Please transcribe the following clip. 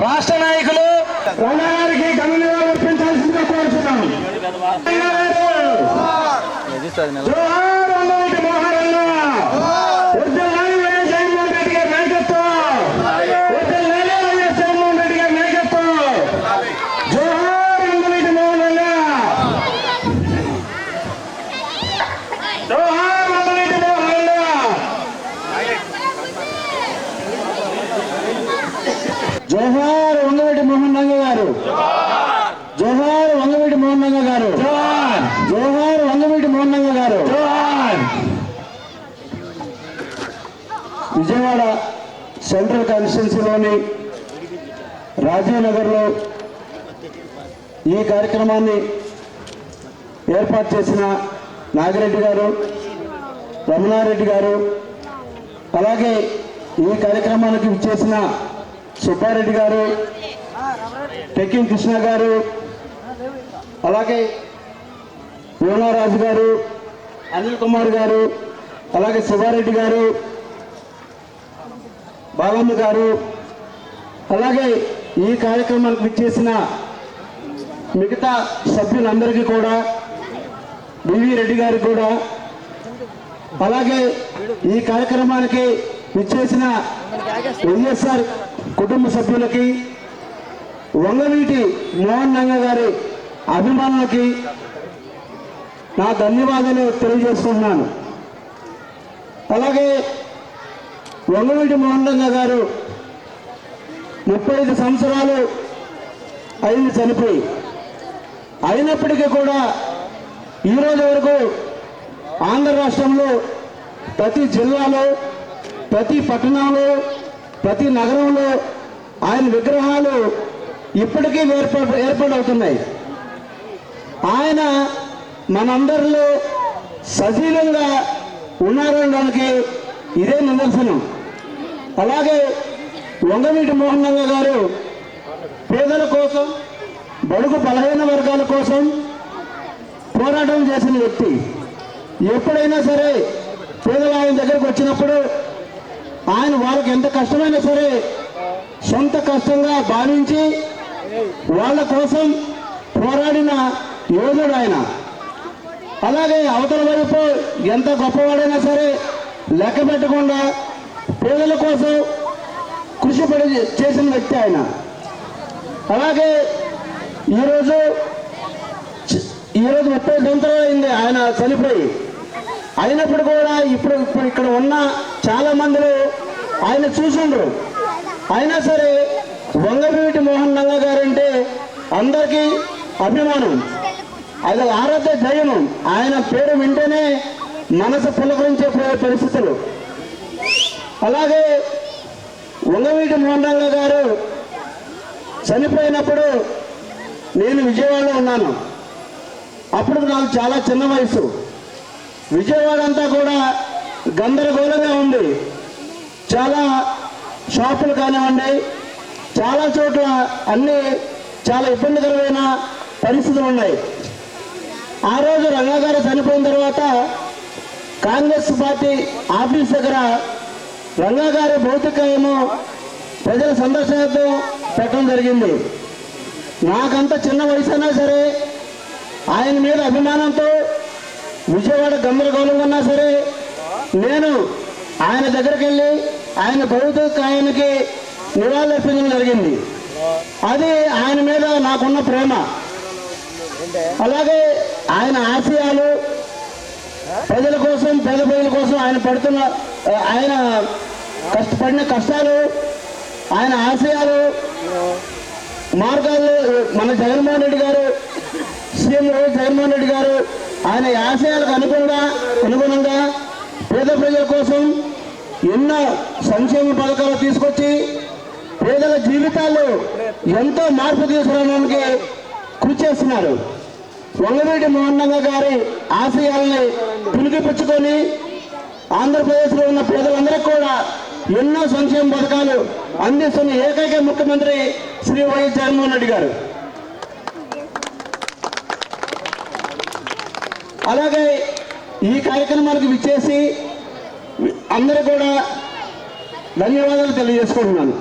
రాష్ట్ర నాయకులు రంగారికి ఘననివాళులు అర్పించాల్సిందిగా కోరుతున్నాం. జోహార్ వంగవీటి మోహన్ అన్న. వర్ధిల్లాలి వైఎస్ జగన్మోహన్ రెడ్డి గారి నాయకత్వం. వర్ధిల్లాలి వైఎస్ జగన్మోహన్ రెడ్డి గారి నాయకత్వం. జోహార్ వంగవీటి మోహన్ అన్న. జోహార్ వంగవీటి మోహన్ అన్న. జోహార్ వంగవీటి మోహన్ రంగ గారు. జోహార్ వంగవీటి మోహన్ రంగ గారు. జోహార్ జోహార్ వంగవీటి మోహన్ రంగ గారు. జోహార్. విజయవాడ సెంట్రల్ కాన్స్టిట్యున్సీలోని రాజీవ్ నగర్లో ఈ కార్యక్రమాన్ని ఏర్పాటు చేసిన నాగిరెడ్డి గారు, రమణారెడ్డి గారు, అలాగే ఈ కార్యక్రమానికి విచ్చేసిన సుబ్బారెడ్డి గారు, టెక్కిం కృష్ణ గారు, అలాగే యోనారాజు గారు, అనిల్ కుమార్ గారు, అలాగే శివారెడ్డి గారు, బాలమ్మ గారు, అలాగే ఈ కార్యక్రమానికి విచ్చేసిన మిగతా సభ్యులందరికీ కూడా, బివి రెడ్డి గారికి కూడా, అలాగే ఈ కార్యక్రమానికి విచ్చేసిన వైఎస్ఆర్ కుటుంబ సభ్యులకి, వంగవీటి మోహన్ రంగ గారి అభిమానులకి నా ధన్యవాదాలు తెలియజేస్తున్నాను. అలాగే వంగవీటి మోహన్ రంగ గారు 35 సంవత్సరాలు అయింది చనిపోయి. అయినప్పటికీ కూడా ఈరోజు వరకు ఆంధ్ర రాష్ట్రంలో ప్రతి జిల్లాలో, ప్రతి పట్టణంలో, ప్రతి నగరంలో ఆయన విగ్రహాలు ఇప్పటికీ ఏర్పాటవుతున్నాయి. ఆయన మనందరిలో సజీవంగా ఉన్నారనడానికి ఇదే నిదర్శనం. అలాగే వంగవీటి మోహన్ రంగ గారు పేదల కోసం, బడుగు బలహీన వర్గాల కోసం పోరాటం చేసిన వ్యక్తి. ఎప్పుడైనా సరే పేదలు ఆయన దగ్గరకు వచ్చినప్పుడు ఆయన వాళ్ళకి ఎంత కష్టమైనా సరే సొంత కష్టంగా భావించి వాళ్ళ కోసం పోరాడిన యోధుడు ఆయన. అలాగే అవతల వైపు ఎంత గొప్పవాడైనా సరే లెక్క పెట్టకుండా పేదల కోసం కృషి చేసిన వ్యక్తి ఆయన. అలాగే ఈరోజు 30 సంవత్సరాలు అయింది ఆయన చనిపోయి. అయినప్పుడు కూడా ఇప్పుడు ఇక్కడ ఉన్న చాలా మందిలో ఆయన చూసిండ్రు. అయినా సరే వంగవీటి మోహన్ రంగ గారంటే అందరికీ అభిమానం, అది ఆరాధ్య దైవం. ఆయన పేరు వింటేనే మనసు పులకరించే పరిస్థితులు. అలాగే వంగవీటి మోహన్ రంగ గారు చనిపోయినప్పుడు నేను విజయవాడలో ఉన్నాను. అప్పుడు నాకు చాలా చిన్న వయసు. విజయవాడ అంతా కూడా గందరగోళంగా ఉంది. చాలా షాపులు కానివ్వండి, చాలా చోట్ల అన్నీ చాలా ఇబ్బందికరమైన పరిస్థితులు ఉన్నాయి. ఆ రోజు రంగా గారు చనిపోయిన తర్వాత కాంగ్రెస్ పార్టీ ఆఫీస్ దగ్గర రంగా గారి భౌతికము ప్రజల సందర్శనార్థం పెట్టడం జరిగింది. నాకంత చిన్న వయసు అయినా సరే ఆయన మీద అభిమానంతో విజయవాడ గందరగోళంగా ఉన్నా సరే నేను ఆయన దగ్గరికి వెళ్ళి ఆయన భౌతికాయానికి నివాళులు అర్పించడం జరిగింది. అది ఆయన మీద నాకున్న ప్రేమ. అలాగే ఆయన ఆశయాలు, ప్రజల కోసం, పేద ప్రజల కోసం ఆయన కష్టపడిన కష్టాలు, ఆయన ఆశయాలు, మార్గాల్లో మన జగన్మోహన్ రెడ్డి గారు, సీఎం జగన్మోహన్ రెడ్డి గారు ఆయన ఆశయాలకు అనుగుణంగా పేద ప్రజల కోసం ఎన్నో సంక్షేమ పథకాలు తీసుకొచ్చి పేదల జీవితాల్లో ఎంతో మార్పు తీసుకురావడానికి కృషి చేస్తున్నారు. వంగవీటి మోహన్ రంగ గారి ఆశయాల్ని పుణికిపుచ్చుకొని ఆంధ్రప్రదేశ్లో ఉన్న పేదలందరికీ కూడా ఎన్నో సంక్షేమ పథకాలు అందిస్తున్న ఏకైక ముఖ్యమంత్రి శ్రీ వైఎస్ జగన్మోహన్ రెడ్డి గారు. అలాగే ఈ కార్యక్రమానికి విచ్చేసి అందరూ కూడా ధన్యవాదాలు తెలియజేసుకుంటున్నాను.